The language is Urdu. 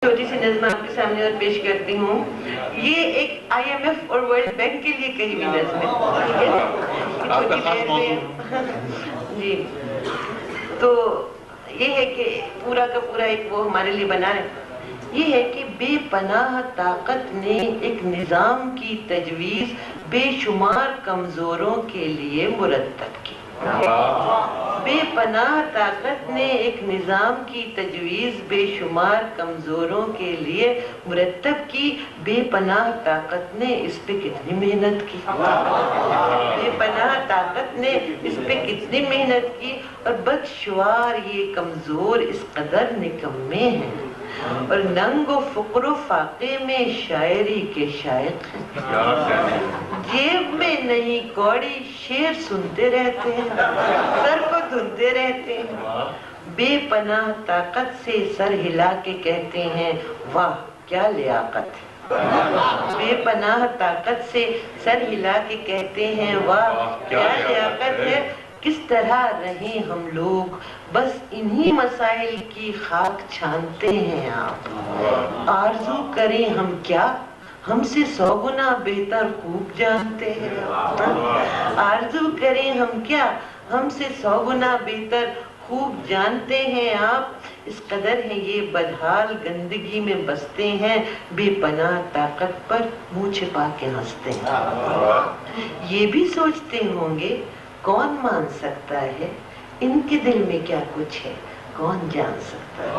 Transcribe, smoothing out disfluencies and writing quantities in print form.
چھوٹی سی نظم آپ کے سامنے اور پیش کرتی ہوں. یہ ایک IMF اور ورلڈ بینک کے لیے کہی ہوئی نظم ہے. آپ کا خاص موضوع. جی تو یہ ہے کہ پورا کا پورا ایک وہ ہمارے لیے بنا ہے. یہ ہے کہ بے پناہ طاقت نے ایک نظام کی تجویز بے شمار کمزوروں کے لیے مرتب کی. بے پناہ طاقت نے ایک نظام کی تجویز بے شمار کمزوروں کے لیے مرتب کی. بے پناہ طاقت نے اس پہ کتنی محنت کی. بے پناہ طاقت نے اس پہ کتنی محنت کی. اور بدشمار یہ کمزور اس قدر نکمے ہیں اور ننگ و فقر و فاقے میں شاعری کے شائق ہیں. جیب میں نہیں کوڑی شعر سنتے رہتے ہیں, سر کو دھنتے رہتے ہیں. بے پناہ طاقت سے سر ہلا کے کہتے ہیں واہ کیا لیاقت ہے. بے پناہ طاقت سے سر ہلا کے کہتے ہیں واہ کیا لیاقت ہے. کس طرح رہیں ہم لوگ بس انہی مسائل کی خاک چھانتے ہیں آپ. آرزو کریں ہم کیا ہم سے 100 گنا بہتر خوب جانتے ہیں. آرزو کریں ہم کیا ہم سے 100 گنا بہتر خوب جانتے ہیں آپ. اس قدر ہیں یہ بدحال گندگی میں بستے ہیں. بے پناہ طاقت پر منہ چھپا کے ہنستے ہیں. یہ بھی سوچتے ہوں گے کون مان سکتا ہے ان کے دل میں کیا کچھ ہے, کون جان سکتا ہے.